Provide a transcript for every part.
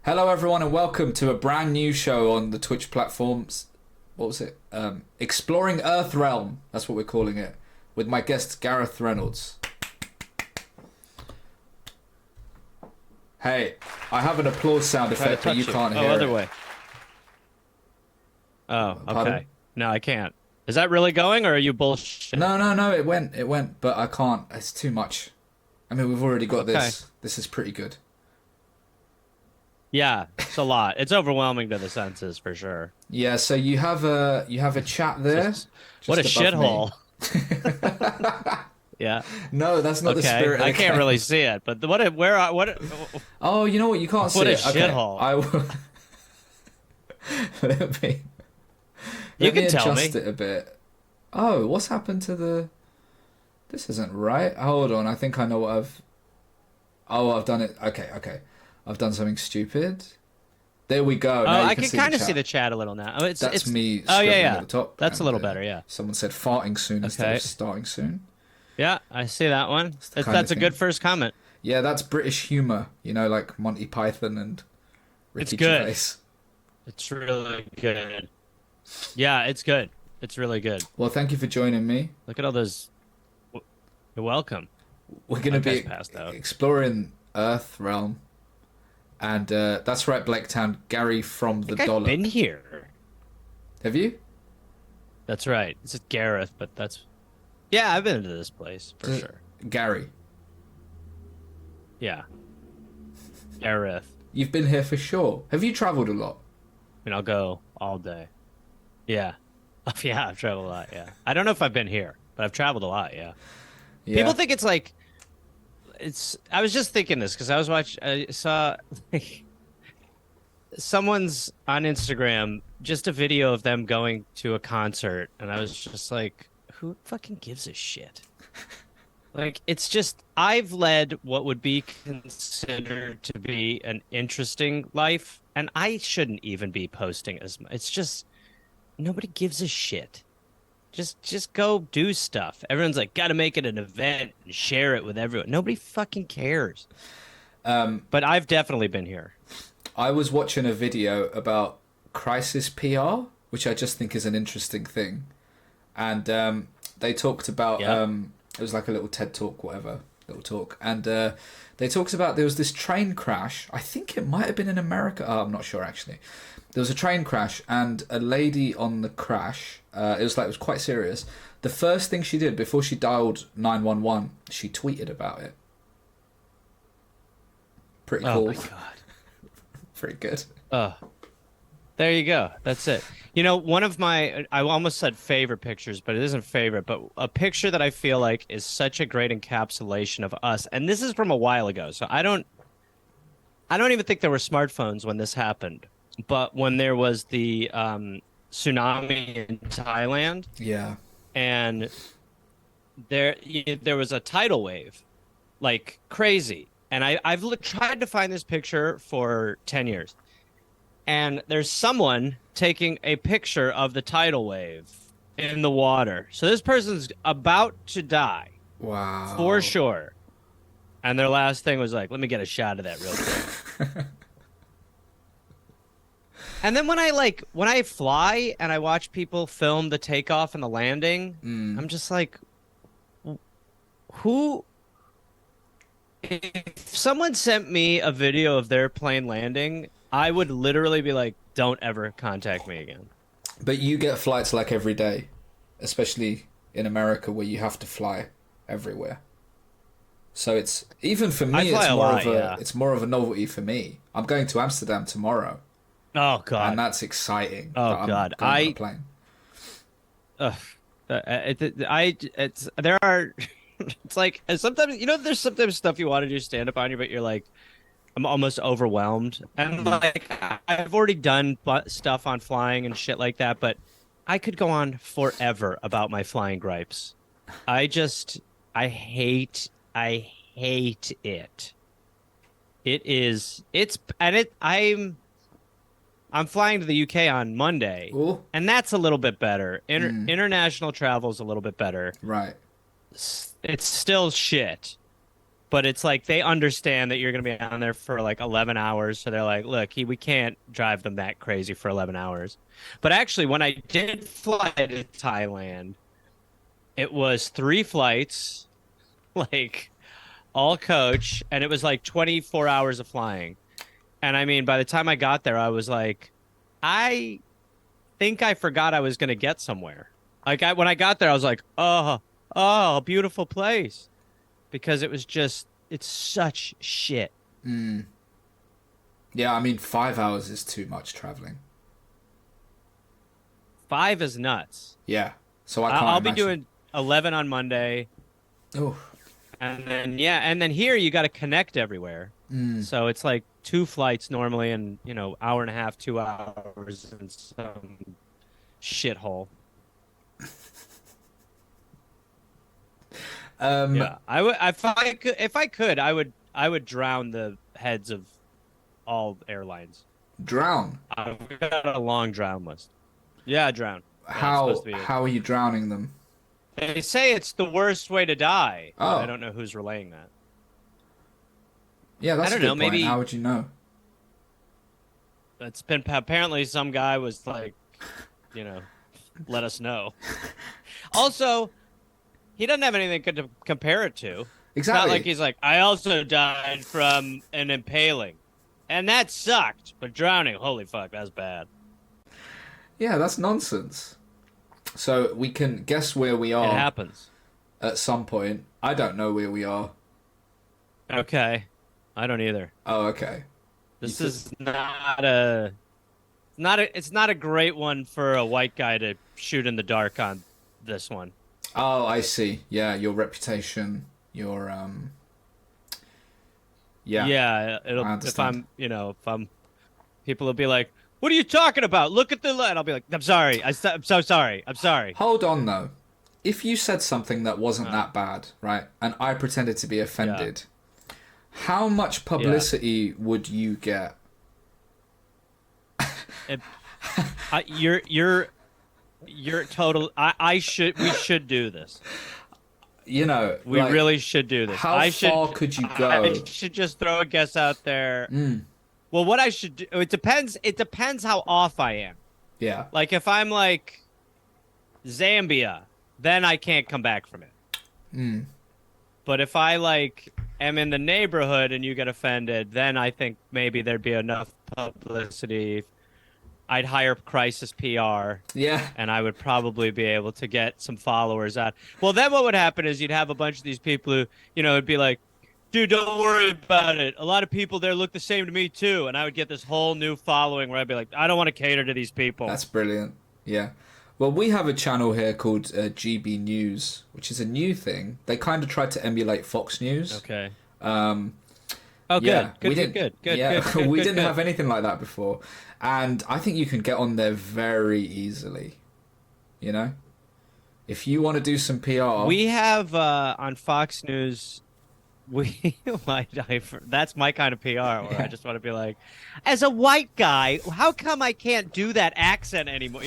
Hello, everyone, and welcome to a brand new show on the Twitch platforms. What was it? Exploring Earth Realm. That's what we're calling it. With my guest, Gareth Reynolds. Hey, I have an applause sound effect, but you can't hear other it. way. Oh, Pardon? okay. No, I can't. Is that really going, or are you bullshit? No, it went, but I can't. It's too much. I mean, we've already got Okay. this. This is pretty good. Yeah, it's a lot. It's overwhelming to the senses for sure. Yeah, so you have a chat there, Just what a just above me. shithole. Yeah. No, that's not the Okay. spirit of I the can't really game. see it, but Oh, you know what? You can't see what a it. Okay, shithole. I will. Let me You let me can tell adjust me. it a bit. Oh, what's happened to the? This isn't right. Hold on. I think I know what I've. Oh, I've done it. Okay. I've done something stupid. There we go. Oh, Now you I can can see the kind of see chat. the chat a little now. Oh, That's me Oh yeah, scribbling at yeah. the top, That's a and little better, yeah. someone said farting soon instead of Okay. starting soon. Yeah, I see that one. It's the kind of That's a good thing. first comment. Yeah, that's British humor. You know, like Monty Python and It's Ricky good. Gervais. It's really good. Yeah, it's good. It's really good. Well, thank you for joining me. Look at all those. You're welcome. We're going to That guy's be passed out. exploring Earth Realm. And that's right, Blaketown. Gary from I the think I've been Dollop. here. Have you? That's right. This is Gareth, but that's yeah, I've been to this place for Uh, sure. Gary, Yeah, Gareth. you've been here for sure. Have you travelled a lot? I mean, I'll go all day. Yeah, yeah, I've traveled a lot. Yeah, I don't know if I've been here, but I've traveled a lot. Yeah, people Yeah. think it's like it's. I was just thinking this because I was watching. I saw like, someone's on Instagram just a video of them going to a concert, and I was just like, who fucking gives a shit? Like, it's just, I've led what would be considered to be an interesting life, and I shouldn't even be posting as much. It's just, nobody gives a shit. Just go do stuff. Everyone's like, gotta make it an event and share it with everyone. Nobody fucking cares. But I've definitely been here. I was watching a video about crisis PR, which I just think is an interesting thing. And they talked about Yeah. it was like a little TED talk, whatever, little talk, and they talked about there was this train crash. I think it might have been in America. Oh, I'm not sure actually. There was a train crash, and a lady on the crash. It was quite serious. The first thing she did before she dialed 911, she tweeted about it. Pretty Oh my cool. God. Pretty good. Oh, there you go. That's it. You know, one of my, I almost said favorite pictures, but it isn't favorite, but a picture that I feel like is such a great encapsulation of us. And this is from a while ago. So I don't even think there were smartphones when this happened. But when there was the tsunami in Thailand Yeah. and there was a tidal wave like crazy. And tried to find this picture for 10 years. And there's someone taking a picture of the tidal wave in the water. So this person's about to die for Wow. sure. And their last thing was like, let me get a shot of that real quick. And then when I fly and I watch people film the takeoff and the landing, I'm just like, who if someone sent me a video of their plane landing, I would literally be like, don't ever contact me again. But you get flights like every day, especially in America where you have to fly everywhere. So it's even for I me, fly a lot, yeah. it's more of a novelty for me. I'm going to Amsterdam tomorrow, Oh and God. that's exciting. Oh That I'm God. going on a plane. Uh, it's there are it's like and sometimes there's sometimes stuff you want to do stand up on you, but you're like I'm almost overwhelmed. And like I've already done stuff on flying and shit like that, but I could go on forever about my flying gripes. I just I hate it. It is it's and it I'm flying to the UK on Monday, Oh, and that's a little bit better. International travel is a little bit better. right. It's still shit. But it's like they understand that you're going to be on there for like 11 hours. So they're like, look, we can't drive them that crazy for 11 hours. But actually, when I did fly to Thailand, it was 3 flights, like all coach, and it was like 24 hours of flying. And I mean, by the time I got there, I was like, I think I forgot I was going to get somewhere. Like when I got there, I was like, oh, beautiful place. Because it was just, it's such shit. Mm. Yeah, I mean, 5 hours is too much traveling. 5 is nuts. Yeah, so I can't I'll be imagine. doing 11 on Monday. Oh, And then, yeah, and then here you got to connect everywhere. mm. So it's like 2 flights normally and, hour and a half, 2 hours in some shithole. Yeah, I would if I could, I would drown the heads of all airlines. Drown. I've got a long drown list. Yeah, drown. That's How supposed to be it. how are you drowning them? They say it's the worst way to die. But Oh. I don't know who's relaying that. Yeah, that's I a don't good know, point. maybe- How would you know? It's been apparently some guy was like, let us know. Also, he doesn't have anything to compare it to. It's not Exactly. like he's like, I also died from an impaling. And that sucked. But drowning, holy fuck, that's bad. Yeah, that's nonsense. So we can guess where we It are happens. at some point. I don't know where we are. Okay. I don't either. Oh, okay. This You is it's not a great one for a white guy to shoot in the dark on this one. Oh, I see. Yeah, your reputation, your Yeah, Yeah, I if understand. people will be like, "What are you talking about? Look at the light." I'll be like, "I'm sorry. I'm so sorry. I'm sorry." Hold on though. If you said something that wasn't that bad, right, and I pretended to be offended, how much publicity would you get? You're total. We should do this. We Really should do this. How far could you go? I should just throw a guess out there. Well, what I should do, it depends. It depends how off I am. Yeah. Like if I'm like Zambia, then I can't come back from it. But if I like am in the neighborhood and you get offended, then I think maybe there'd be enough publicity. I'd hire crisis PR. Yeah. And I would probably be able to get some followers out. Well, then what would happen is you'd have a bunch of these people who, it'd be like, dude, don't worry about it. A lot of people there look the same to me too. And I would get this whole new following where I'd be like, I don't want to cater to these people. That's brilliant. Yeah. Well, we have a channel here called GB News, which is a new thing. They kind of tried to emulate Fox News. Okay. Oh, good. we didn't. Good. We didn't good. have anything like that before, and I think you can get on there very easily. If you want to do some PR, We have on Fox News. That's my kind of PR where I just want to be like, as a white guy, how come I can't do that accent anymore?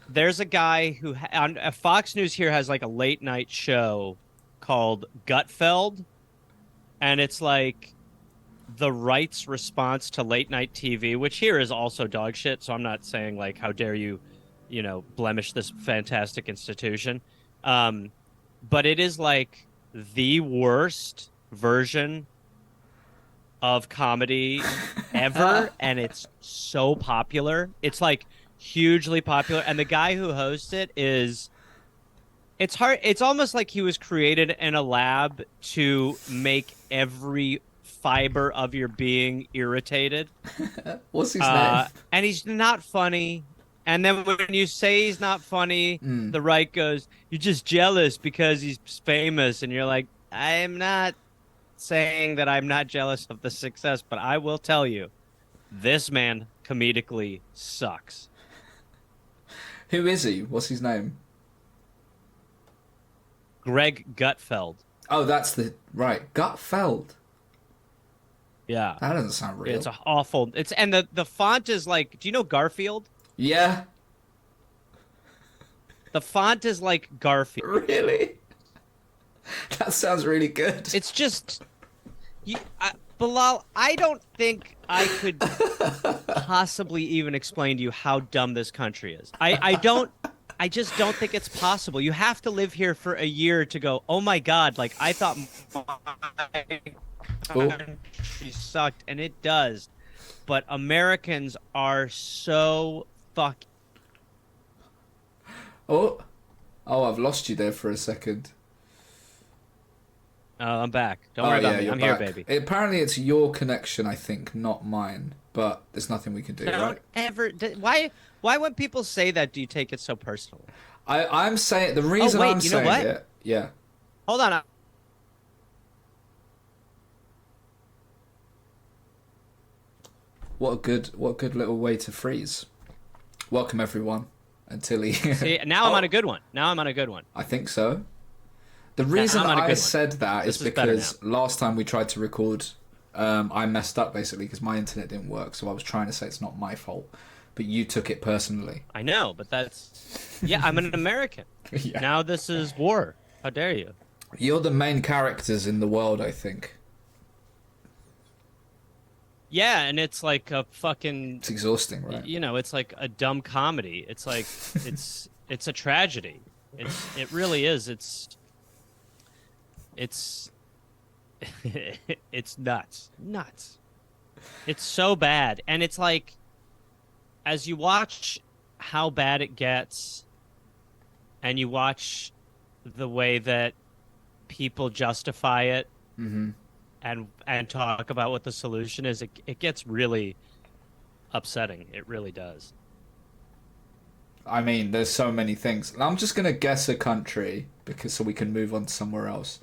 There's a guy who on Fox News here has like a late night show called Gutfeld, and it's like the right's response to late night TV, which here is also dog shit. So I'm not saying like, how dare you, blemish this fantastic institution. But it is like the worst version of comedy ever, and it's so popular. It's like hugely popular, and the guy who hosts it it's hard. It's almost like he was created in a lab to make every fiber of your being irritated. What's his name? And he's not funny. And then when you say he's not funny, the right goes, "You're just jealous because he's famous." And you're like, I'm not saying that I'm not jealous of the success, but I will tell you, this man comedically sucks. Who is he? What's his name? Greg Gutfeld. Oh, that's the right Gutfeld. Yeah. That doesn't sound real. It's awful. And the font is like, do you know Garfield? Yeah. The font is like Garfield. Really? That That sounds really good. It's just, Bilal, I don't think I could possibly even explain to you how dumb this country is. I just don't think it's possible. You have to live here for a year to go, oh my God, like I thought my Oh, country sucked, and it does. But Americans are so fuck. oh, oh! I've lost you there for a second. I'm back. Don't worry about me. you're I'm here, back. baby. Apparently, it's your connection, I think, not mine. But there's nothing we can do, Don't right? ever. Why when people say that, do you take it so personally? I'm saying the reason wait, I'm you know saying what? it. Yeah. Hold on. What a good little way to freeze. Welcome everyone. Until he. See, now I'm on a good one. Now I'm on a good one. I think so. The reason I'm on a good I one. said that is This is better because last time we tried to record, I messed up basically because my internet didn't work. So I was trying to say it's not my fault, but you took it personally. I know, but that's yeah. I'm an American. Yeah. Now this is war. How dare you? You're the main characters in the world, I think. Yeah, and it's like a fucking. It's exhausting, right? You know, it's like a dumb comedy. It's like it's a tragedy. It really is. It's it's nuts. It's so bad, and it's like as you watch how bad it gets, and you watch the way that people justify it and talk about what the solution is, it gets really upsetting. It really does. I mean, there's so many things. I'm just gonna guess a country because so we can move on to somewhere else.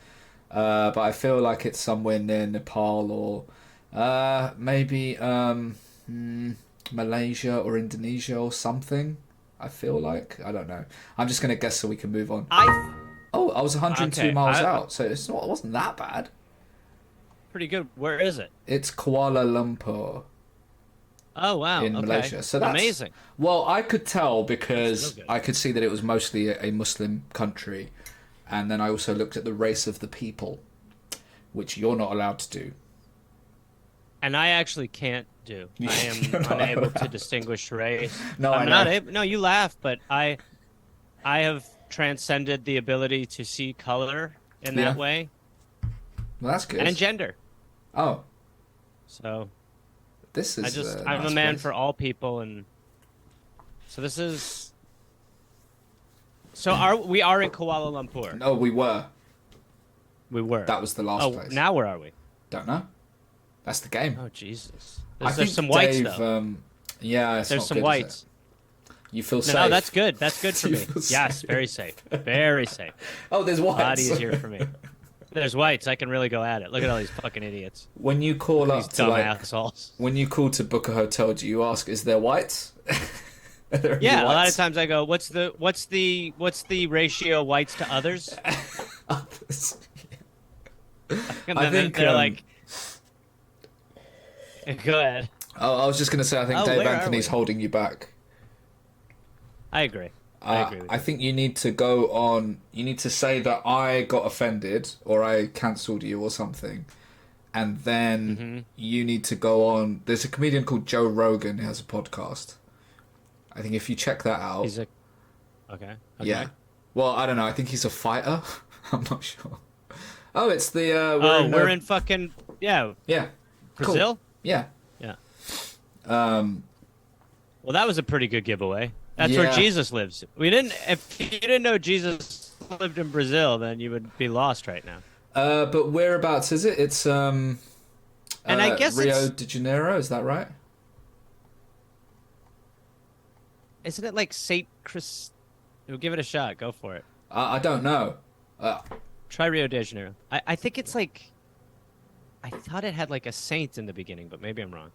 But I feel like it's somewhere near Nepal or maybe Malaysia or Indonesia or something. I feel like I don't know. I'm just gonna guess so we can move on. Oh, I was 102 Okay, miles out, so it wasn't that bad. Pretty good. Where is it? It's Kuala Lumpur Oh wow. in Okay. Malaysia. So that's amazing. Well, I could tell That's because real good. I could see that it was mostly a Muslim country, and then I also looked at the race of the people, which you're not allowed to do. And I actually can't do. I am You're not unable to allowed. distinguess race. No, I'm I not know. able. No, you laugh, but I have transcended the ability to see color in Yeah. that way Well, that's good. and gender. Oh, So this is. I'm nice a man place. for all people, and so this is. So we are in Kuala Lumpur? No, we were. We were. That was the last Oh, place. now where are we? Don't know. That's the game. Oh Jesus! I There's think some whites Dave, though. Yeah, it's There's not some good, is whites. it? You feel safe. No, that's good. That's good for You me. feel Yes, safe. very safe. Very safe. Oh, there's A whites. lot easier for me. There's whites. I can really go at it. Look at all these fucking idiots. When you call These up to dumb like, assholes. when you call to book a hotel, do you ask, "Is there whites?" Are there any Yeah, a lot of whites? times I go, "What's the ratio whites to others?" Others. And I then think, they're like, "Go ahead." Oh, I was just gonna say, I think Oh, Dave where are Anthony's we? holding you back. I agree. I agree with I you. think you need to go on. You need to say that I got offended or I cancelled you or something, and then Mm-hmm. you need to go on. There's a comedian called Joe Rogan who has a podcast. I think if you check that out, He's a okay. yeah. Well, I don't know. I think he's a fighter. I'm not sure. Oh, it's the. We're in fucking Yeah. Cool. Brazil. Yeah. Yeah. Um. Well, that was a pretty good giveaway. That's where Yeah. Jesus lives. We didn't. If you didn't know Jesus lived in Brazil, then you would be lost right now. But whereabouts is it? It's And I guess Rio it's- de Janeiro. Is that right? Isn't it like Saint Chris? We'll give it a shot. Go for it. I don't know. Try Rio de Janeiro. I think it's like. I thought it had like a saint in the beginning, but maybe I'm wrong.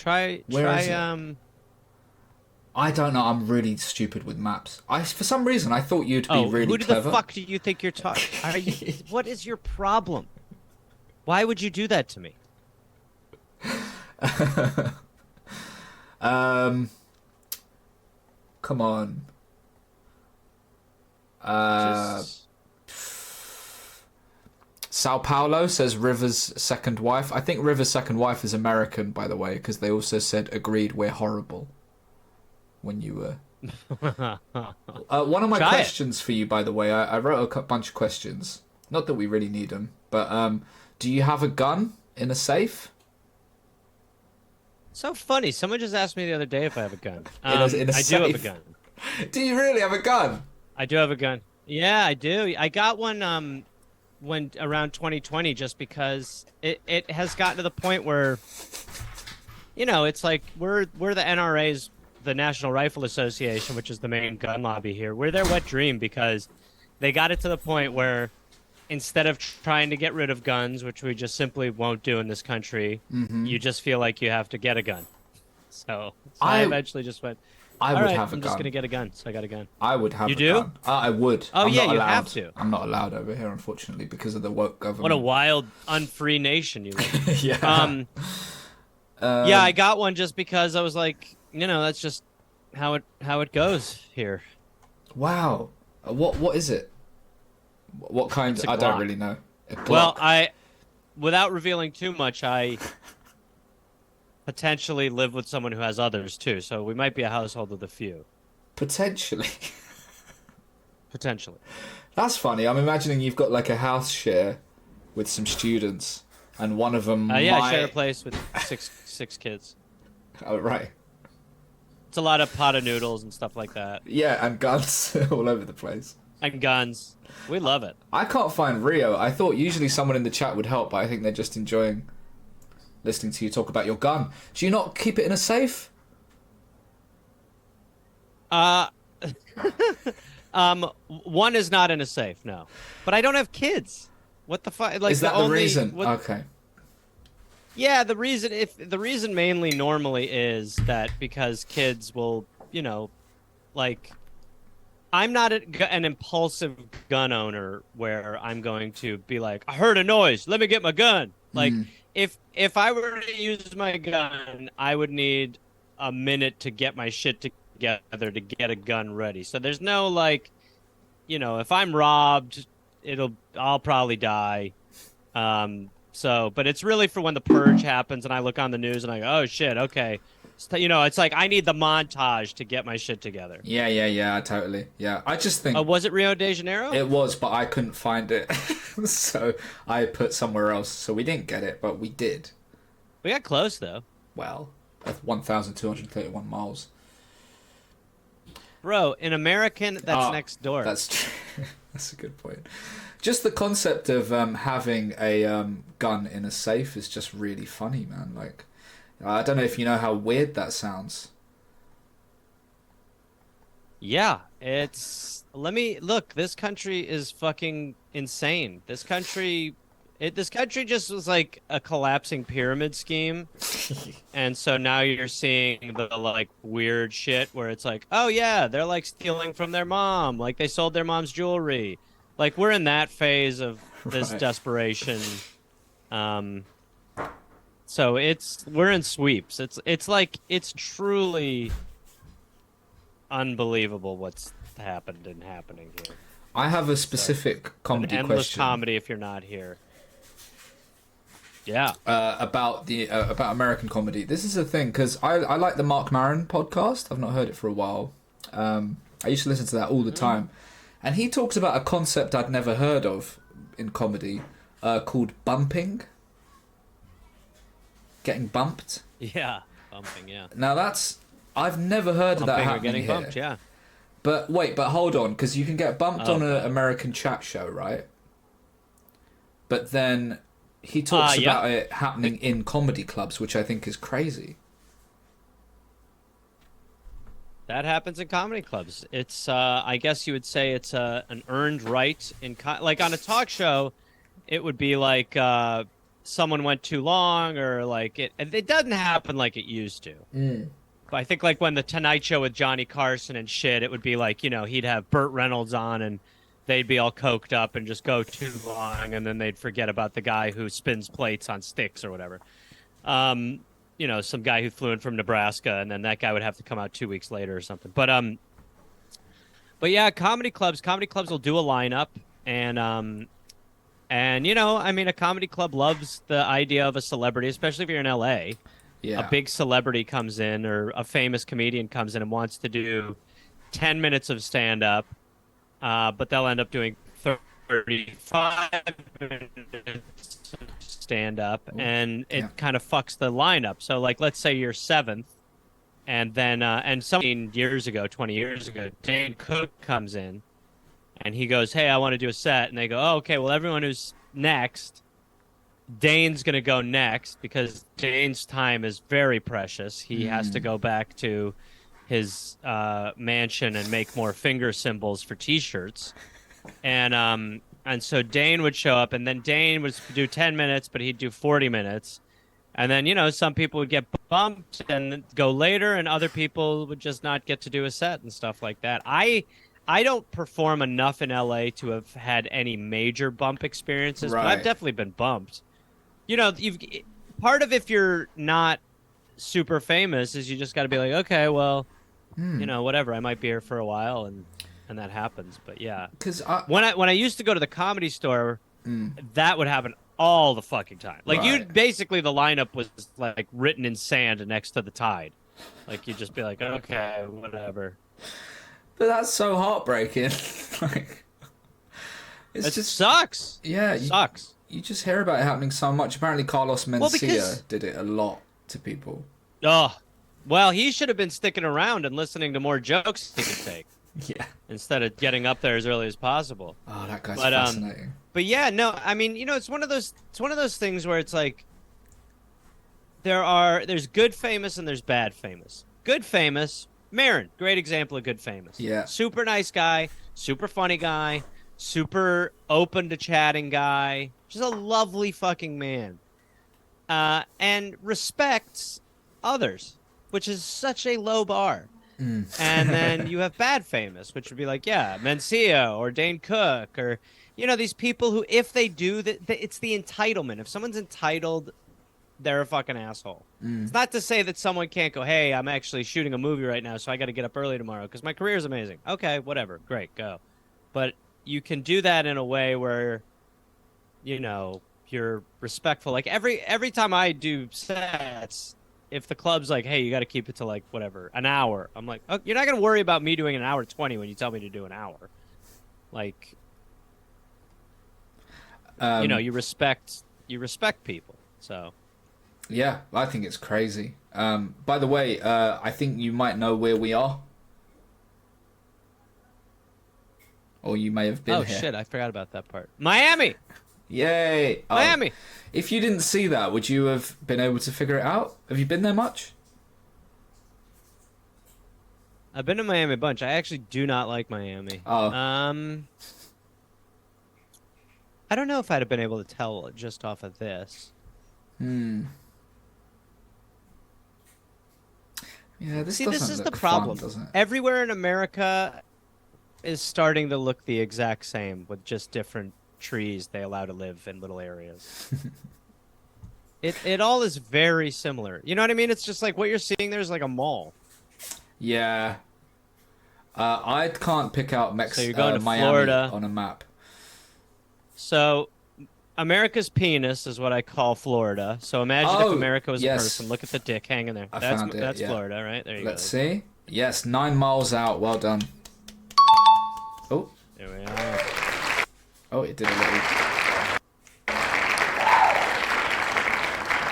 Where is it? I don't know. I'm really stupid with maps. For some reason I thought you'd be Oh, really who clever. the fuck do you think you're talking? Are you? What is your problem? Why would you do that to me? Come on. which Uh, is Sao Paulo says River's second wife. I think River's second wife is American, by the way, because they also said agreed we're horrible when you were. One of my try it. questions for you, by the way, I wrote a bunch of questions. Not that we really need them, but do you have a gun in a safe? So funny. Someone just asked me the other day if I have a gun. In a I do have a safe? gun. Do you really have a gun? I do have a gun. Yeah, I do. I got one when around 2020 just because it has gotten to the point where it's like we're the NRA's, the National Rifle Association, which is the main gun lobby here. We're their wet dream because they got it to the point where instead of trying to get rid of guns, which we just simply won't do in this country, you just feel like you have to get a gun. So I eventually just went, I all would right, have a I'm gun. just gonna get a gun. So I got a gun. I would have You a do? gun. I would. Oh, I'm yeah, not you allowed. have to. I'm not allowed over here, unfortunately, because of the woke government. What a wild, unfree nation you live in. Yeah. Yeah, I got one just because I was like, that's just how it goes here. Wow. What is it? What kind? It's a I don't Glock. really know. A Well, Glock. without revealing too much, I potentially live with someone who has others too, so we might be a household with a few. Potentially. Potentially. That's funny. I'm imagining you've got like a house share with some students, and one of them Yeah, might. I share a place with six kids. Oh, right. It's a lot of pot of noodles and stuff like that. Yeah, and guns all over the place. And guns. We love it. I can't find Rio. I thought usually someone in the chat would help, but I think they're just enjoying listening to you talk about your gun. Do you not keep it in a safe? One is not in a safe, no. But I don't have kids. What the fuck? Like Is that the reason? Okay. Yeah, the reason mainly normally is that because kids will, like, I'm not an impulsive gun owner where I'm going to be like, I heard a noise, let me get my gun. Like, if I were to use my gun, I would need a minute to get my shit together to get a gun ready. So there's no like, if I'm robbed, I'll probably die. But it's really for when the purge happens and I look on the news and I go, oh shit, okay. So, it's like I need the montage to get my shit together. Yeah, totally. Yeah, I just think Was it Rio de Janeiro? it was, but I couldn't find it, so I put somewhere else. So we didn't get it, but we did. We got close though. Well, that's 1,231 miles. Bro, in American, that's next door. That's true. That's a good point. Just the concept of having a gun in a safe is just really funny, man. Like, I don't know if you know how weird that sounds. Yeah, let me look. This country is fucking insane. This country just was like a collapsing pyramid scheme. And so now you're seeing the like weird shit where it's like, oh yeah, they're like stealing from their mom. Like they sold their mom's jewelry. Like we're in that phase of this Right. desperation. So we're in sweeps. It's truly unbelievable what's happening here. I have a specific comedy Endless question comedy if you're not here. Yeah. about American comedy. This is a thing because I like the Mark Maron podcast. I've not heard it for a while. I used to listen to that all the time, and he talks about a concept I'd never heard of in comedy called bumping. Getting bumped. Yeah. Bumping, yeah. Now I've never heard of that Bumping or happening getting here. bumped, yeah. But wait, hold on, because you can get bumped on an Okay. American chat show, right? But then he talks yeah. about it happening in comedy clubs, which I think is crazy. That happens in comedy clubs. It's I guess you would say it's an earned right like on a talk show, it would be like someone went too long or like it doesn't happen like it used to. But I think like when the Tonight Show with Johnny Carson and shit, it would be like, he'd have Burt Reynolds on and they'd be all coked up and just go too long, and then they'd forget about the guy who spins plates on sticks or whatever. Some guy who flew in from Nebraska, and then that guy would have to come out 2 weeks later or something. But But yeah, comedy clubs will do a lineup, and you know, I mean, a comedy club loves the idea of a celebrity, especially if you're in LA. A Yeah. big celebrity comes in or a famous comedian comes in and wants to do 10 minutes of stand up, but they'll end up doing 35 minutes of stand up, Oh, and yeah. it kind of fucks the lineup. So, like, let's say you're seventh, and then, and some years ago, 20 years ago, Dane Cook comes in and he goes, "Hey, I want to do a set." And they go, "Oh, okay, well, everyone who's next, Dane's going to go next because Dane's time is very precious. He has to go back to his mansion and make more finger symbols for t-shirts." And so Dane would show up, and then Dane would do 10 minutes, but he'd do 40 minutes. And then, you know, some people would get bumped and go later, and other people would just not get to do a set and stuff like that. I don't perform enough in LA to have had any major bump experiences, but I've Right. definitely been bumped. You know, you've part of if you're not super famous is you just got to be like, okay, well, you know, whatever. I might be here for a while, and that happens. But yeah, Because when I used to go to the Comedy Store, that would happen all the fucking time. Like you right. basically the lineup was like written in sand next to the tide. Like you'd just be like, okay, whatever. But that's so heartbreaking. Like, it's It just sucks. yeah. Sucks. You just hear about it happening so much. Apparently, Carlos Mencia because did it a lot to people. oh, well, he should have been sticking around and listening to more jokes he could take Yeah. instead of getting up there as early as possible. Oh, that guy's But fascinating. but yeah, no, I mean, you know, it's one of those things where it's like there's good famous and there's bad famous. Good famous, Marin, great example of good famous. Yeah. Super nice guy, super funny guy, super open to chatting guy. Just a lovely fucking man. And respects others, which is such a low bar. And then you have bad famous, which would be like, yeah, Mencia or Dane Cook or, you know, these people who, if they do that, it's the entitlement. If someone's entitled, they're a fucking asshole. It's not to say that someone can't go, hey, I'm actually shooting a movie right now, so I got to get up early tomorrow because my career is amazing. Okay, whatever, great, go. But you can do that in a way where, you know, you're respectful. Like every time I do sets, if the club's like, hey, you got to keep it to like whatever, an hour, I'm like, oh, you're not gonna worry about me doing an hour 20 when you tell me to do an hour. Like, you know, you respect people. So Yeah, I think it's crazy. By the way, I think you might know where we are, or you may have been oh here. shit, I forgot about that part. Miami. Yay! Oh, Miami. if you didn't see that, would you have been able to figure it out? Have you been there much? I've been to Miami a bunch. I actually do not like Miami. Oh. I don't know if I'd have been able to tell just off of this. Yeah, this See, doesn't this is look the problem. fun, does it? Everywhere in America is starting to look the exact same with just different trees they allow to live in little areas. It all is very similar. You know what I mean? It's just like what you're seeing there's like a mall. Yeah. I can't pick out So you're going to Miami Florida. on a map. So America's penis is what I call Florida. So imagine if Oh, America was yes. a person. Look at the dick hanging there. I That's found it, that's yeah. Florida, right? There you Let's go. see. Yes, 9 miles out. Well done. Oh, There we are. oh, it did a little.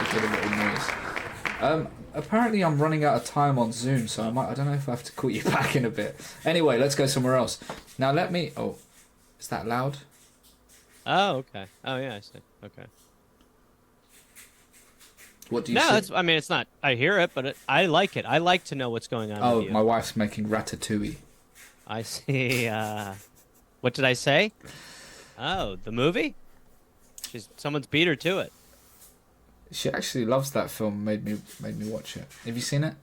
It did a little noise. Apparently I'm running out of time on Zoom, so I don't know if I have to call you back in a bit. Anyway, let's go somewhere else. Now let me. Oh, is that loud? Oh, okay. Oh, yeah, I see. Okay. What do you No, see? it's. I mean, it's not. I hear it, but I like it. I like to know what's going on Oh, with you. my wife's making ratatouille. I see. What did I say? Oh, the movie? Someone's beat her to it. She actually loves that film. Made me watch it. Have you seen it?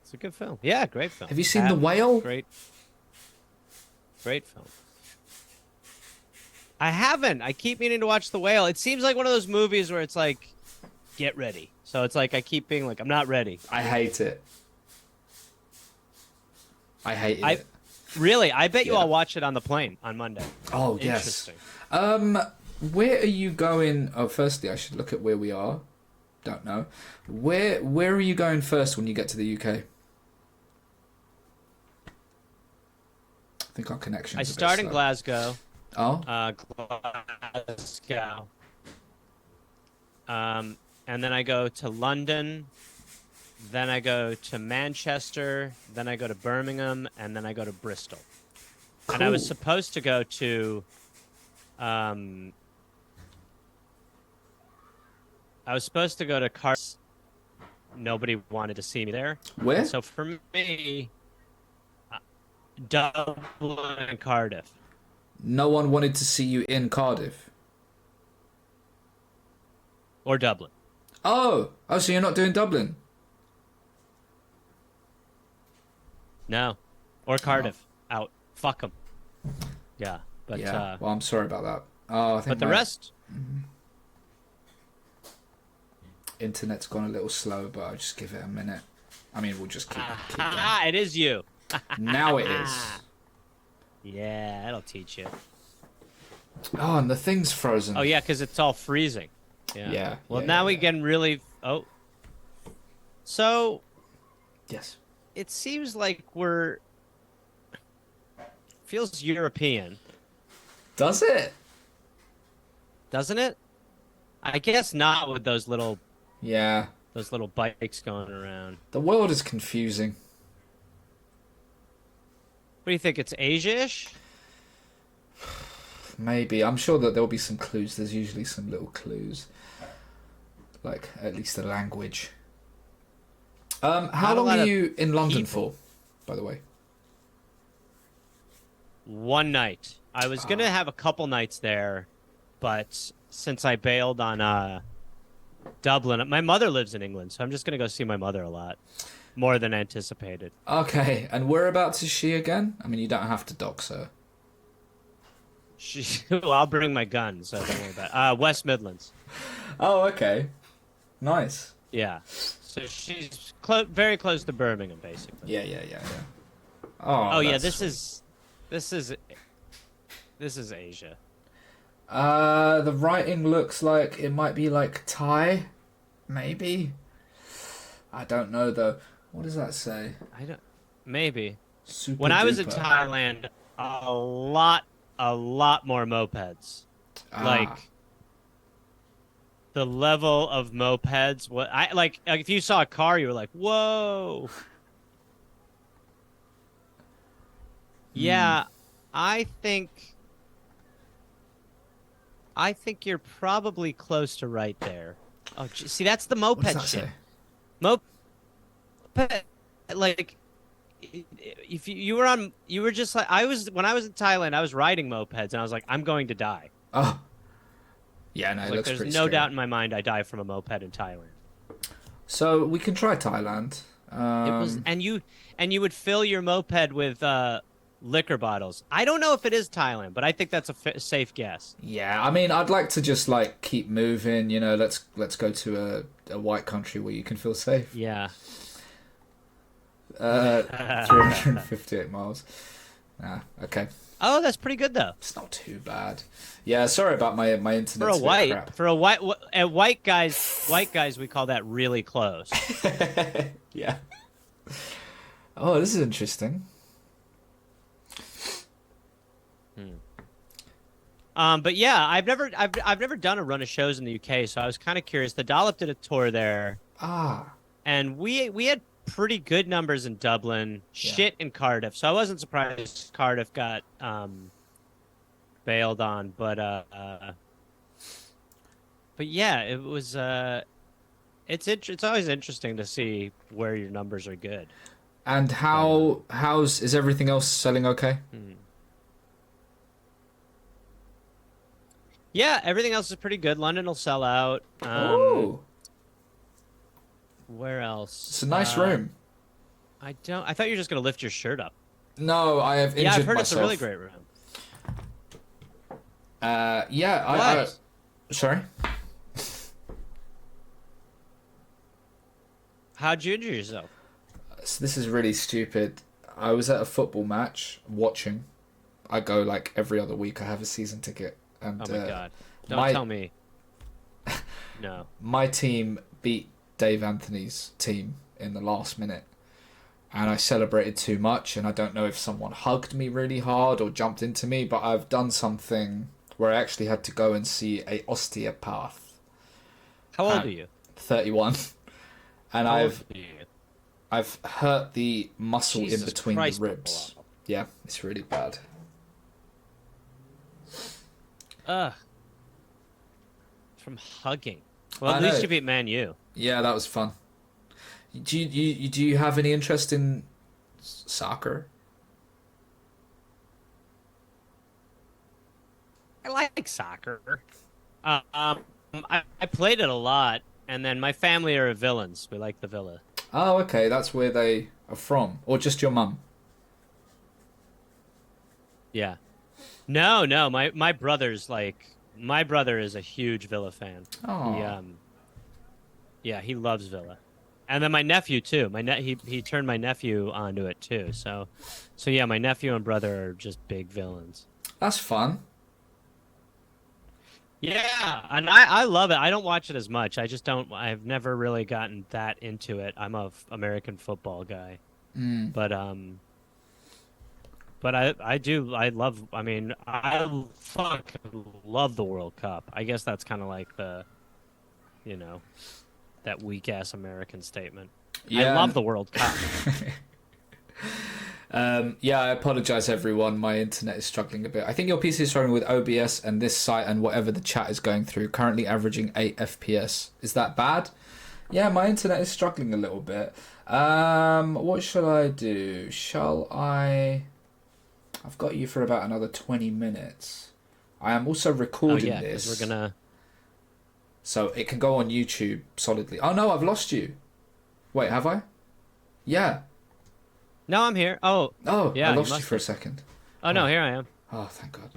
It's a good film. Yeah, great film. Have you seen The Whale? Great film. I haven't. I keep meaning to watch The Whale. It seems like one of those movies where it's like, get ready. So it's like I keep being like, I'm not ready. I hate it. I hated I it. really, I bet you Yeah. I'll watch it on the plane on Monday. Oh yes. Where are you going? Oh, firstly, I should look at where we are. Don't know. Where are you going first when you get to the UK? I think our connection's I a bit start in slow. Glasgow. Oh, Glasgow. And then I go to London. Then I go to Manchester. Then I go to Birmingham, and then I go to Bristol. cool. And I was supposed to go to, Cardiff. Nobody wanted to see me there. Where? And so for me, Dublin and Cardiff. No one wanted to see you in Cardiff. Or Dublin. Oh, so you're not doing Dublin? No. Or Cardiff. Out. Fuck them. Yeah. But, Yeah. Well, I'm sorry about that. Oh, I think but the my rest... internet's gone a little slow, but I'll just give it a minute. I mean, we'll just keep going. It is you. Now it is. Yeah, that'll teach you. Oh, and the thing's frozen. Oh, yeah, because it's all freezing. Yeah. Yeah. Well, yeah, now yeah, we yeah. can really... Oh. So, Yes. it seems like we're... Feels European, Does it? doesn't it? I guess not with those little Yeah. bikes going around. The world is confusing. What do you think? It's Asia-ish? Maybe. I'm sure that there'll be some clues. There's usually some little clues. Like, at least the language. How Not a long lot are of you in London people. for, by the way? One night. I was gonna have a couple nights there, but since I bailed on Dublin, my mother lives in England, so I'm just gonna go see my mother a lot, more than anticipated. Okay, and whereabouts is she again? I mean, you don't have to dox her. Well, I'll bring my gun, so don't worry about it. West Midlands. Oh, okay. Nice. Yeah. So she's very close to Birmingham, basically. Yeah. Oh yeah, that's this is Asia. the writing looks like it might be like Thai, maybe. I don't know though. What does that say? Maybe. Super When I was in duper. Thailand, a lot more mopeds. Like the level of mopeds, what I like if you saw a car, you were like, "Whoa." Yeah, I think you're probably close to right there. Oh, see, that's the What moped does that shit. say? Moped, like, if you were just like I was when I was in Thailand, I was riding mopeds, and I was like, I'm going to die. Oh. Yeah, no, it Like, looks there's pretty no scary. doubt in my mind I die from a moped in Thailand. So we can try Thailand. It was, and you would fill your moped with liquor bottles. I don't know if it is Thailand, but I think that's a safe guess. Yeah, I mean, I'd like to just like keep moving. You know, let's go to a white country where you can feel safe. Yeah. 358 miles. Okay. Oh, that's pretty good though. It's not too bad. Yeah, sorry about my internet. For a white guys, we call that really close. Yeah. Oh, this is interesting. But yeah, I've never done a run of shows in the UK, so I was kind of curious. The Dollop did a tour there, and we had pretty good numbers in Dublin, shit in Cardiff. So I wasn't surprised Cardiff got bailed on, but yeah, it was it's always interesting to see where your numbers are good. And is everything else selling okay? Yeah, everything else is pretty good. London will sell out. Oh, Where else? it's a nice room. I thought you were just gonna lift your shirt up. No, I have injured Yeah, I've heard myself. it's a really great room. Yeah, I sorry. How'd you injure yourself? So this is really stupid. I was at a football match watching. I go like every other week. I have a season ticket, Oh and my God. Don't my tell me. No. my team beat Dave Anthony's team in the last minute, and I celebrated too much. And I don't know if someone hugged me really hard or jumped into me, but I've done something where I actually had to go and see a osteopath. How old At are you? 31, and How old I've are you? I've hurt the muscle in Jesus between Christ, the ribs. Buffalo. Yeah, it's really bad. Ugh. From hugging. Well, I at know. least you beat Man U. Yeah, that was fun. Do you have any interest in soccer? I like soccer. I played it a lot, and then my family are villains. We like the Villa. Oh, okay, that's where they are from, or just your mum. Yeah. No, no, my brother's like my brother is a huge Villa fan. He Oh, yeah, he loves Villa. And then my nephew too. He turned my nephew onto it too. So yeah, my nephew and brother are just big villains. that's fun. Yeah, and I love it. I don't watch it as much. I just don't I've never really gotten that into it. I'm a American football guy. Mm. But I do I love I mean I fucking love the World Cup. I guess that's kind of like the you know that weak ass American statement. I love Yeah. the World Cup. Yeah, I apologize, everyone. My internet is struggling a bit. I think your PC is struggling with OBS and this site and whatever the chat is going through. Currently averaging 8 FPS. Is that bad? Yeah, my internet is struggling a little bit. What shall I do? Shall I? I've got you for about another 20 minutes. I am also Oh recording yeah, because this, we're gonna. so it can go on YouTube solidly. Oh no, I've lost you. Wait, have I? Yeah. No, I'm here. Oh, Oh, I yeah, you lost you must for a have. second. Oh no, Oh, here I am. oh, thank God.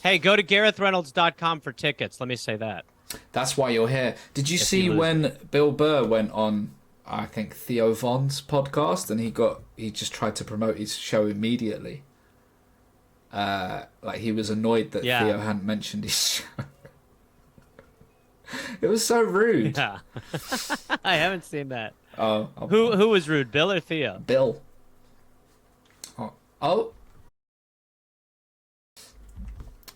Hey, go to GarethReynolds.com for tickets. Let me say that. That's why you're here. Did you If you see lose me. when Bill Burr went on, I think, Theo Von's podcast, and he just tried to promote his show immediately. Like he was annoyed that Yeah, Theo hadn't mentioned his show. It was so rude. yeah. I haven't seen that. Oh, Who was rude, Bill or Theo? Bill. Oh, oh,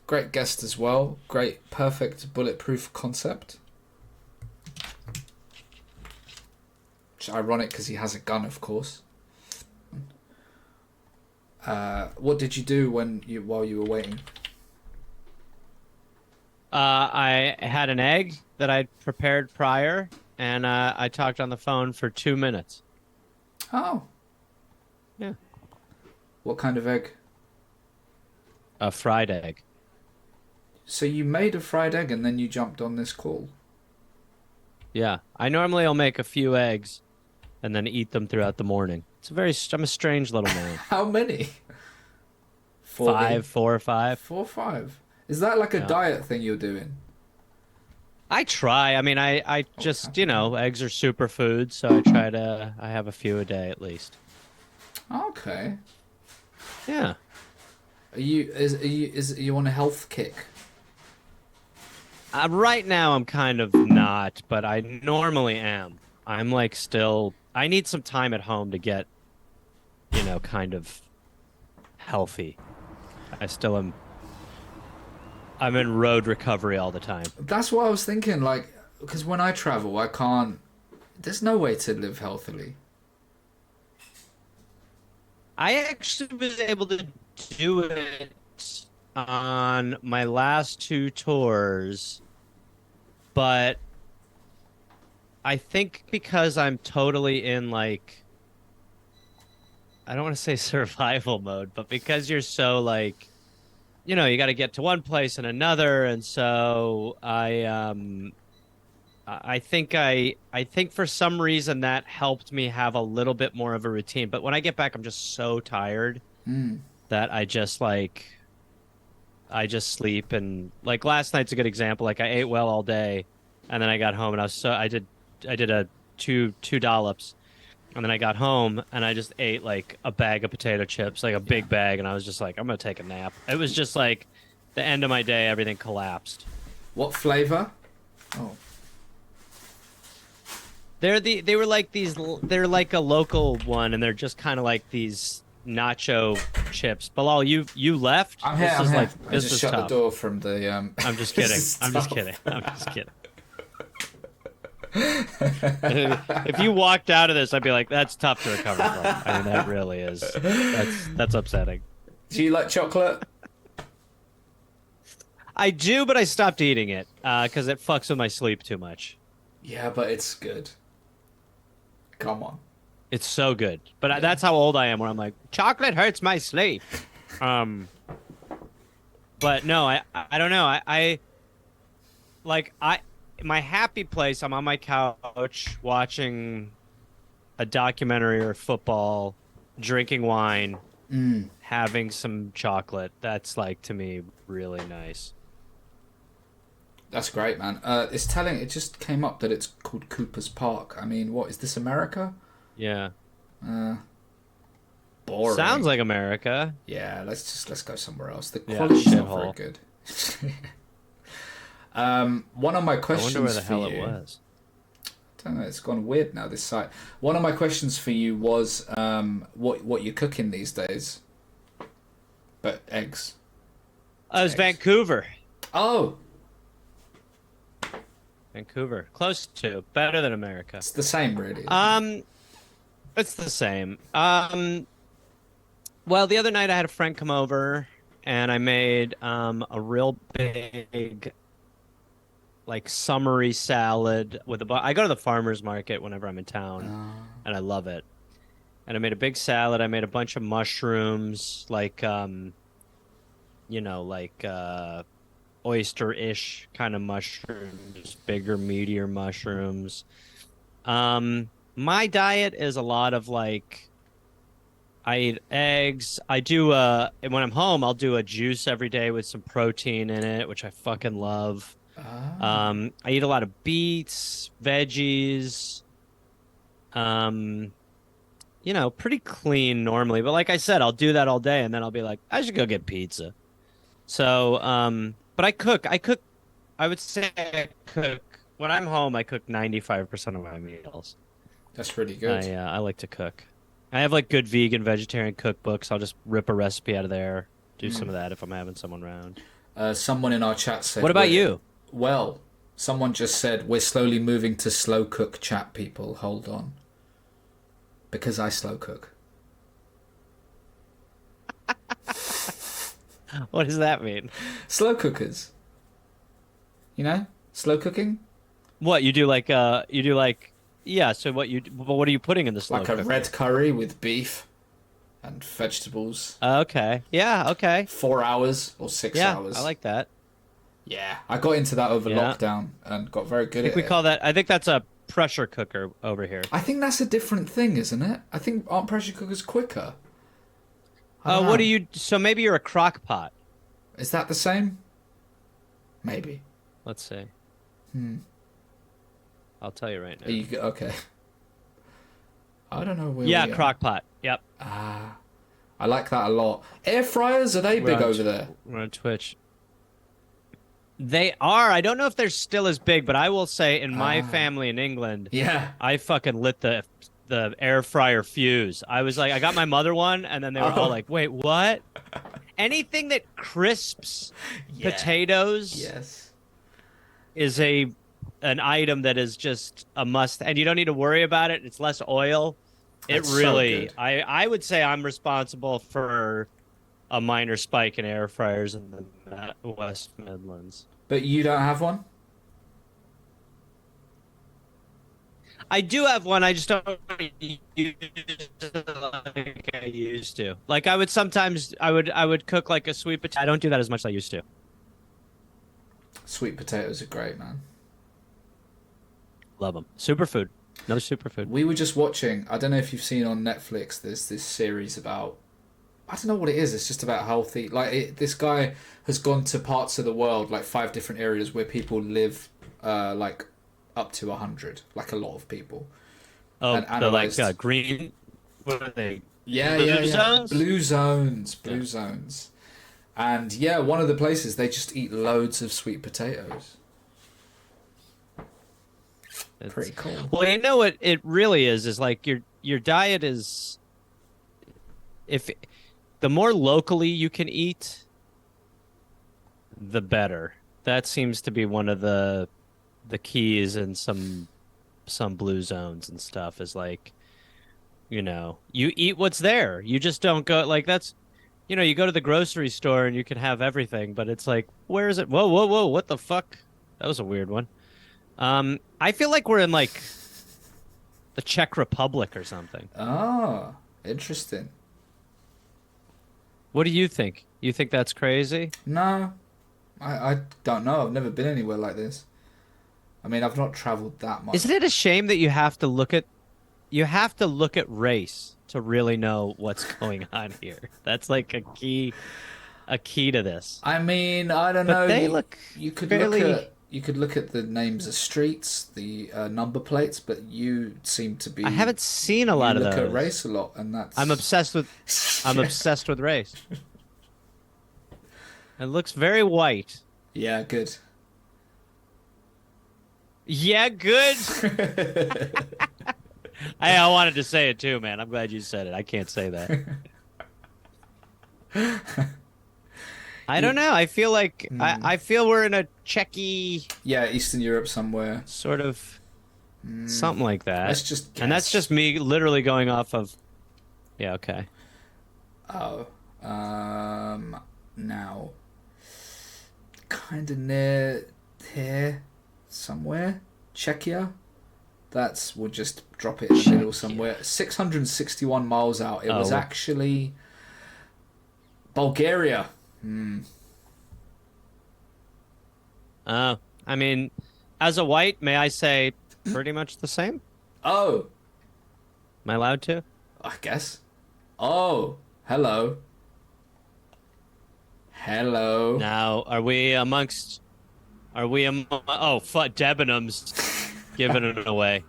great guest as well. Great, perfect, bulletproof concept. Which is ironic because he has a gun, of course. What did you do while you were waiting? I had an egg that I'd prepared prior, and I talked on the phone for 2 minutes. Oh, Yeah. what kind of egg? A fried egg. So you made a fried egg and then you jumped on this call. Yeah. I normally will make a few eggs and then eat them throughout the morning. I'm a strange little man. How many? Five, 4 or 5. 4 or 5. Is that like a Yeah. diet thing you're doing? I try. I mean, I What's just, happening? eggs are superfood, so I have a few a day at least. Okay. Yeah. Are you on a health kick? Right now I'm kind of not, but I normally am. I'm like still, I need some time at home to get, kind of healthy. I still am, I'm in road recovery all the time. That's what I was thinking. Like, because when I travel, I can't. There's no way to live healthily. I actually was able to do it on my last 2 tours, but I think because I'm totally in like, I don't want to say survival mode, but because you're so like, you got to get to one place and another, and so I think for some reason that helped me have a little bit more of a routine. But when I get back, I'm just so tired Mm. that I just sleep. And like last night's a good example. Like I ate well all day, and then I got home and I did a two dollops, And then I got home and I just ate like a bag of potato chips, like a Yeah. big bag, and I was just like, I'm gonna take a nap. It was just like the end of my day, everything collapsed. What flavor? Oh, They were like they're like a local one, and they're just kind of like these nacho chips. Bilal, you left? I'm here. I'm here. I This just is shut the tough. door from the. I'm just This kidding. is I'm just tough. kidding. I'm just kidding. If you walked out of this, I'd be like, that's tough to recover from. I mean, that really is. That's upsetting. Do you like chocolate? I do, but I stopped eating it because it fucks with my sleep too much. Yeah, but it's good. Come on. It's so good, but Yeah. that's how old I am. Where I'm like, chocolate hurts my sleep. Um, but no, I don't know. I like my happy place. I'm on my couch watching a documentary or football, drinking wine, Mm, having some chocolate. That's like to me really nice. that's great, man. It's telling. It just came up that it's called Cooper's Park. I mean, what is this, America? Yeah, Uh, boring. sounds like America. Yeah, let's go somewhere else. The Yeah, quality's not very shithole. good. One of my I questions wonder where the for hell it you. was. I don't know. It's gone weird now. This site. One of my questions for you was what you're cooking these days. But eggs. Oh, it was Eggs. Vancouver. Oh, Vancouver, close to, better than America. it's the same, really. It's the same. Well, the other night I had a friend come over and I made a real big like summery salad with I go to the farmers market whenever I'm in town and I love it. And I made a big salad. I made a bunch of mushrooms like like oyster-ish kind of mushrooms, bigger, meatier mushrooms. My diet is a lot of like I eat eggs. I do and when I'm home, I'll do a juice every day with some protein in it, which I fucking love. Ah, I eat a lot of beets, veggies. Um, pretty clean normally, but like I said, I'll do that all day and then I'll be like, I should go get pizza. So, but I would say I cook when I'm home, I cook 95% of my meals. that's really good. I like to cook. I have like good vegan, vegetarian cookbooks. I'll just rip a recipe out of there, do some of that if I'm having someone around. Someone in our chat said. What about you? Well, someone just said we're slowly moving to slow cook chat. People, hold on. Because I slow cook. What does that mean? Slow cookers. You know, slow cooking. What you do like yeah, so what are you putting in the slow Like a cooker? red curry with beef and vegetables. Okay. Yeah, okay. 4 hours or 6 Yeah, hours. I like that. Yeah, I got into that over Yeah. lockdown and got very good I think at we it. call that I think that's a pressure cooker over here. I think that's a different thing, isn't it? I think aren't pressure cookers quicker? I don't What know. do you so maybe you're a crock pot. Is that the same? Maybe. Let's see. I'll tell you right now. Are you okay? I don't know where Yeah, we are. crock pot. Yep. Ah, I like that a lot. Air fryers, are they We're big on over there? We're on Twitch. They are. I don't know if they're still as big, but I will say in my family in England, Yeah. I fucking lit the air fryer fuse. I was like, I got my mother one, and then they were all like, "Wait, what?" Anything that crisps Yeah. potatoes Yes. is an item that is just a must, and you don't need to worry about it. It's less oil. It That's so really, good. I would say I'm responsible for a minor spike in air fryers in the West Midlands. But you don't have one? I do have one. I just don't use it like I used to. Like I would sometimes, I would cook like a sweet potato. I don't do that as much as I used to. Sweet potatoes are great, man. Love them. Superfood. Another superfood. We were just watching, I don't know if you've seen on Netflix, there's this series about, I don't know what it is, it's just about healthy. This guy has gone to parts of the world, like 5 different areas where people live like up to 100, like a lot of people. Oh, and the like analyzed. green. What are they? Yeah, yeah, Blue yeah. zones? Blue zones, Yeah. blue zones. And yeah, one of the places they just eat loads of sweet potatoes. It's Pretty cool. well, you know what it really is like your diet is if the more locally you can eat, the better. That seems to be one of the keys in some blue zones and stuff is like, you eat what's there. You just don't go like that's you go to the grocery store and you can have everything, but it's like, where is it? Whoa, whoa, whoa, what the fuck? That was a weird one. I feel like we're in like the Czech Republic or something. Ah, interesting. What do you think? You think that's crazy? No, I don't know. I've never been anywhere like this. I mean, I've not traveled that much. Isn't it a shame that you have to look at race to really know what's going on here? That's like a key to this. I mean, I don't But know. they You look you could look fairly. at the names of streets, the number plates, but you seem to I be haven't seen a you lot of look at those. race a lot, and I'm that's obsessed with I'm yeah. obsessed with race. It looks very white. Yeah, good. Yeah, good. I wanted to say it too, man. I'm glad you said it. I can't say that. I don't You, know. I feel like I, mm, I feel we're in a Czechy yeah, Eastern Europe somewhere. sort of Mm, something like that. let's just And that's guess. just me literally going off of yeah, okay. Oh, now, kind of near here, somewhere. Czechia. We'll just drop it in the middle Czechia. somewhere. 661 miles out. It was Oh, actually Bulgaria. Hmm. I mean, as a white, may I say pretty much the same? Oh, Am I allowed to? I guess. Oh, hello. Hello. Now, oh, fuck, Debenhams giving it away.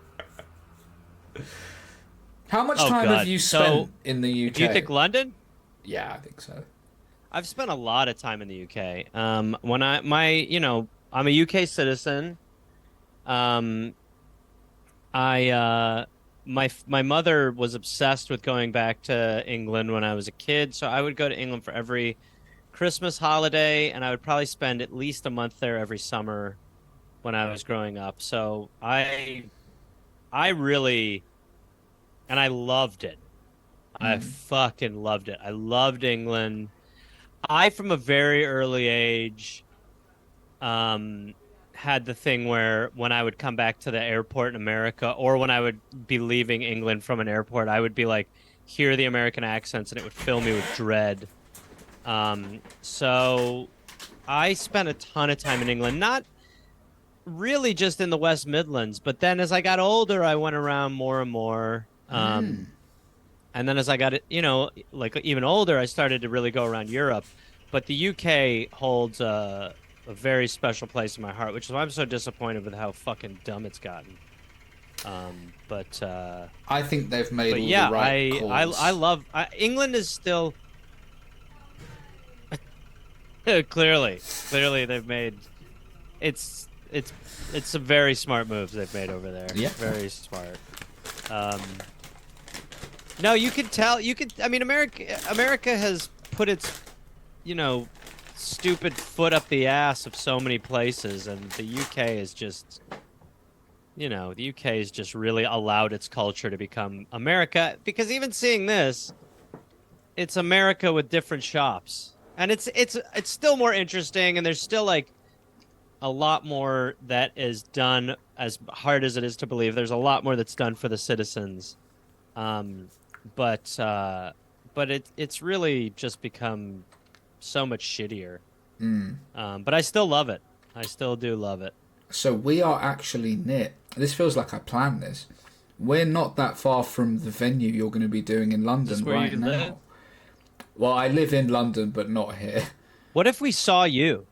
How much Oh time have God. you So, spent in the do you UK? think London? Yeah, I think so. I've spent a lot of time in the UK. When I'm a UK citizen. Um, I my mother was obsessed with going back to England when I was a kid, so I would go to England for every Christmas holiday, and I would probably spend at least a month there every summer when I was growing up. So I really and I loved it. I Mm. fucking loved it. I loved England. I, from a very early age, um, had the thing where when I would come back to the airport in America, or when I would be leaving England from an airport, I would be like, hear the American accents, and it would fill me with dread. So I spent a ton of time in England, not really just in the West Midlands, but then as I got older, I went around more and more. Mm. And then as I got, like even older, I started to really go around Europe. But the UK holds a very special place in my heart, which is why I'm so disappointed with how fucking dumb it's gotten. Um, but uh, I think they've made but all the yeah, right I calls. love England is still clearly they've made it's it's it's some very smart moves they've made over there. Yeah. Very smart. Um, no, you can tell. I mean, America has put its, stupid foot up the ass of so many places, and the UK is just, the UK has just really allowed its culture to become America. Because even seeing this, it's America with different shops, and it's still more interesting, and there's still like a lot more that is done. As hard as it is to believe, there's a lot more that's done for the citizens. Um, but it's really just become so much shittier. Mm. But I still love it. I still do love it. So we are actually near. This feels like I planned this. We're not that far from the venue you're going to be doing in Is this London where right you live? now. Well, I live in London, but not here. What if we saw you?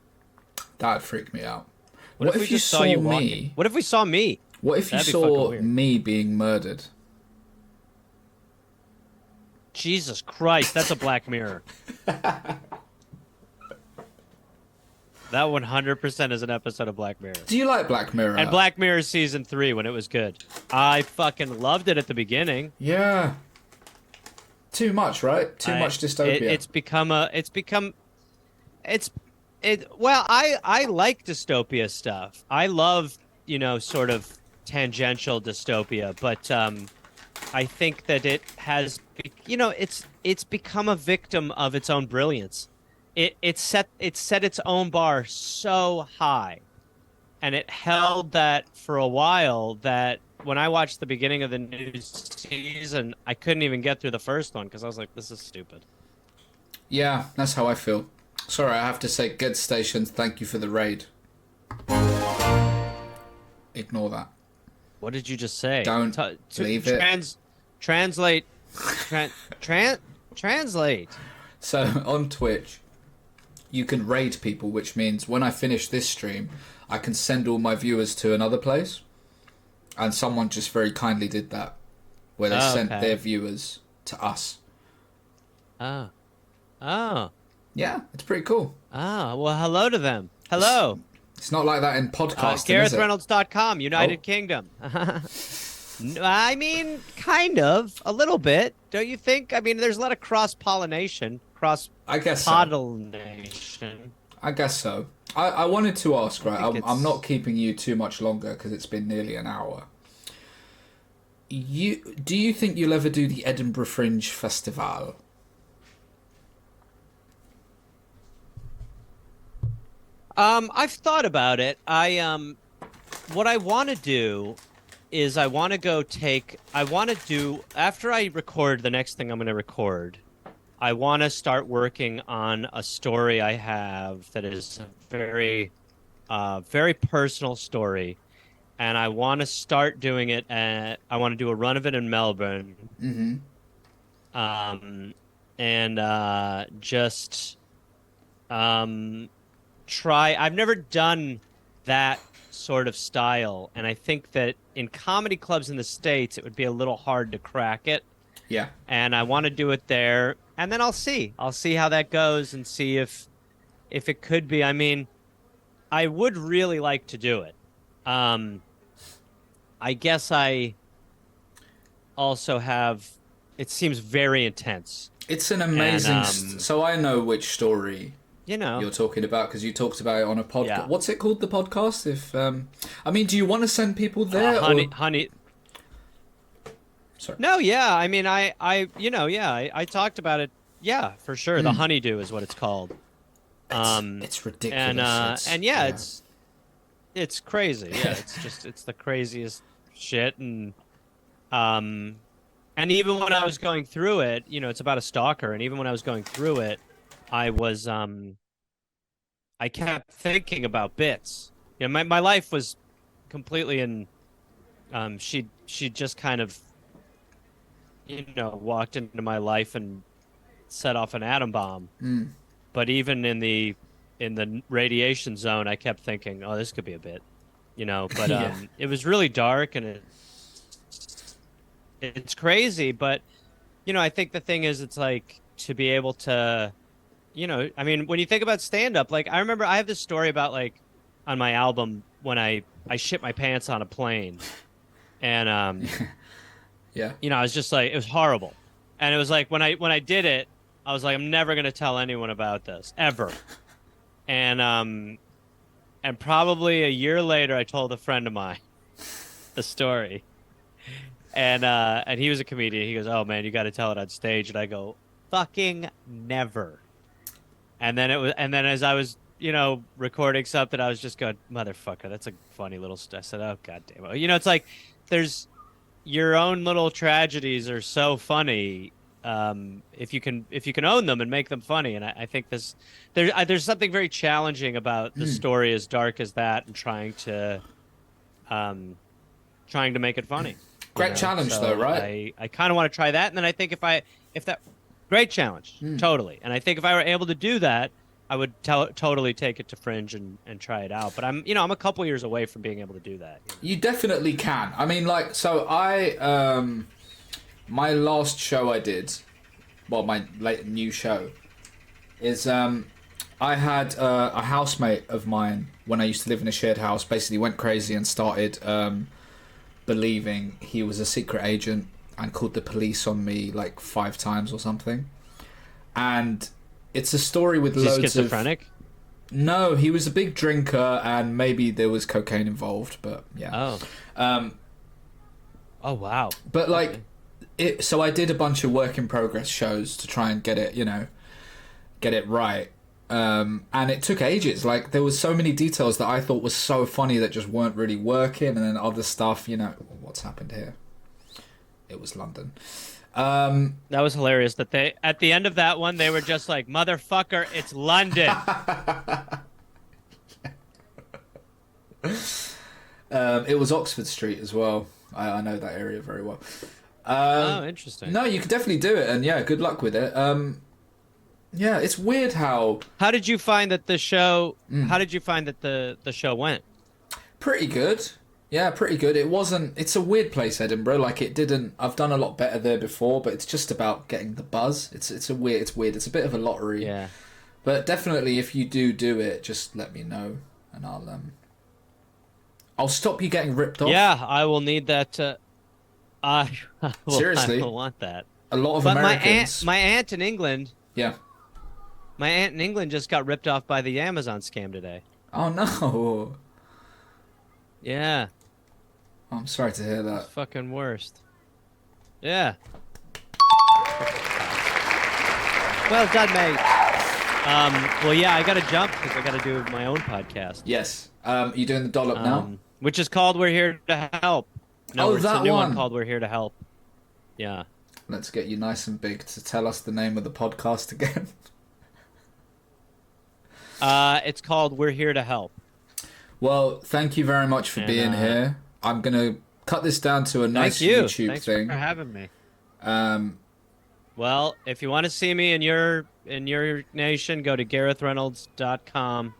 That'd freak me out. What What if we if you just saw saw you walking? me? What if we saw me? What if you That'd be fucking saw weird. me being murdered? Jesus Christ, that's a Black Mirror. That 100% is an episode of Black Mirror. Do you like Black Mirror? And Black Mirror season 3 when it was good. I fucking loved it at the beginning. Yeah. Too much, right? Too much dystopia. Well, I like dystopia stuff. I love, sort of tangential dystopia, but I think that it has, it's become a victim of its own brilliance. It set its own bar so high, and it held that for a while. That when I watched the beginning of the new season, I couldn't even get through the first one because I was like, "This is stupid." Yeah, that's how I feel. Sorry, I have to say, good stations. Thank you for the raid. Ignore that. What did you just say? Don't leave it. Translate. Translate. So on Twitch, you can raid people, which means when I finish this stream, I can send all my viewers to another place. And someone just very kindly did that, where they sent their viewers to us. Oh. Yeah, it's pretty cool. Oh, well, hello to them. Hello. It's not like that in podcasting, is it? GarethReynolds.com, United Kingdom. I mean, kind of. A little bit. Don't you think? I mean, there's a lot of cross-pollination. I guess so. I guess so. I wanted to ask, right? I'm not keeping you too much longer because it's been nearly an hour. Do you think you'll ever do the Edinburgh Fringe Festival? I've thought about it. What I want to do is after I record the next thing I'm going to record, I want to start working on a story I have that is a very, very personal story. And I want to start doing it I want to do a run of it in Melbourne. Mm-hmm. Try. I've never done that sort of style, and I think that in comedy clubs in the States, it would be a little hard to crack it. Yeah. And I want to do it there, and then I'll see how that goes and see if it could be. I mean, I would really like to do it. I guess I also have. It seems very intense. It's an amazing. So I know which story you're talking about because you talked about it on a podcast. Yeah. What's it called? The podcast? If I mean, do you want to send people there? Honey. Sorry. No, yeah. I mean, I talked about it. Yeah, for sure. The Honeydew is what it's called. It's ridiculous. It's crazy. Yeah, it's the craziest shit. And even when I was going through it, it's about a stalker. And even when I was going through it, I kept thinking about bits. My life was completely in. She just kind of, walked into my life and set off an atom bomb. Mm. But even in the radiation zone, I kept thinking, oh, this could be a bit, But it was really dark and it's crazy. But I think the thing is, it's like to be able to. I mean, when you think about stand-up, like, I remember I have this story about, like, on my album when I shit my pants on a plane. And, yeah. I was just like, it was horrible. And it was like, when I did it, I was like, I'm never going to tell anyone about this, ever. And probably a year later, I told a friend of mine the story. And he was a comedian. He goes, oh, man, you got to tell it on stage. And I go, fucking never. And then as I was, recording something, I was just going, motherfucker, that's a funny little I said, oh, God damn it. It's like there's your own little tragedies are so funny if you can own them and make them funny. And I think there's something very challenging about the story as dark as that and trying to make it funny. Great challenge, though, right? I kind of want to try that. And then I think if that great challenge, totally. And I think if I were able to do that, I would totally take it to Fringe and try it out. But I'm a couple years away from being able to do that. You definitely can. I mean, like, so my last show I did, well, my late new show, is I had a housemate of mine when I used to live in a shared house. Basically, went crazy and started believing he was a secret agent and called the police on me like 5 times or something. And it's a story with loads of... schizophrenic? No, he was a big drinker and maybe there was cocaine involved, but yeah. Oh, wow. But like, so I did a bunch of work in progress shows to try and get it, get it right. And it took ages. Like, there was so many details that I thought was so funny that just weren't really working, and then other stuff, what's happened here? It was London. That was hilarious that they, at the end of that one, they were just like, motherfucker, it's London. It was Oxford Street as well. I know that area very well. Oh, interesting. No, you could definitely do it, and yeah, good luck with it. Yeah, it's weird how... How did you find that the show... How did you find that the show went? Pretty good. Yeah, pretty good. It wasn't... It's a weird place, Edinburgh. Like, it didn't... I've done a lot better there before, but it's just about getting the buzz. It's weird. It's a bit of a lottery. Yeah. But definitely, if you do it, just let me know, and I'll stop you getting ripped off. Yeah, I will need that. Seriously, I will want that. A lot of but Americans. my aunt in England. Yeah. My aunt in England just got ripped off by the Amazon scam today. Oh no. Yeah. I'm sorry to hear that. It's fucking worst. Yeah. Well done, mate. Well, yeah, I gotta jump because I gotta do my own podcast. Yes. You doing the dollop now? Which is called "We're Here to Help." No, it's that a new one called "We're Here to Help." Yeah. Let's get you nice and big to tell us the name of the podcast again. It's called "We're Here to Help." Well, thank you very much for being here. I'm gonna cut this down to a nice YouTube Thanks thing. for having me. Well, if you want to see me in your nation, go to GarethReynolds.com,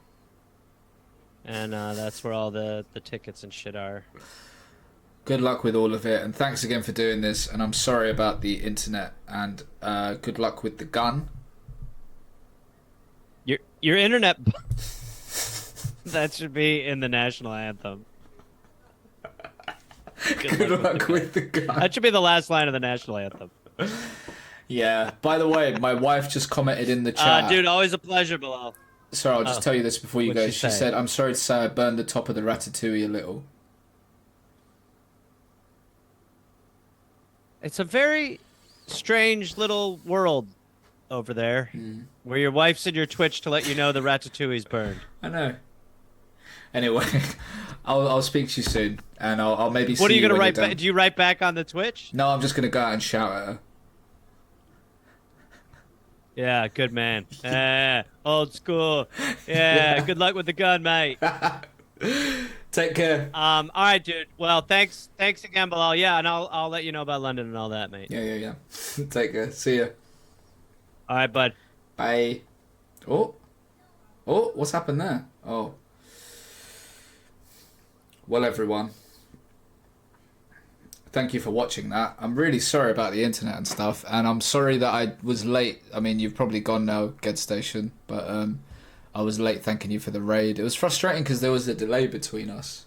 and that's where all the tickets and shit are. Good luck with all of it, and thanks again for doing this. And I'm sorry about the internet, and good luck with the gun. Your internet. That should be in the national anthem. Good luck with the gun. That should be the last line of the national anthem. Yeah. By the way, my wife just commented in the chat. Dude, always a pleasure, Bilal. Sorry, I'll just tell you this before you go. What'd She said, "I'm sorry to say I burned the top of the ratatouille a little." It's a very strange little world over there, where your wife's in your Twitch to let you know the ratatouille's burned. I know. Anyway, I'll speak to you soon, and I'll maybe. What see are you gonna when write you're done. back? Do you write back on the Twitch? No, I'm just gonna go out and shout at her. Yeah, good man. Old school. Yeah, good luck with the gun, mate. Take care. All right, dude. Well, thanks again, Bilal. Yeah, and I'll let you know about London and all that, mate. Yeah. Take care. See ya. All right, bud. Bye. Oh, what's happened there? Oh. Well, everyone. Thank you for watching that. I'm really sorry about the internet and stuff, and I'm sorry that I was late. I mean, you've probably gone now, Get Station, but I was late thanking you for the raid. It was frustrating because there was a delay between us.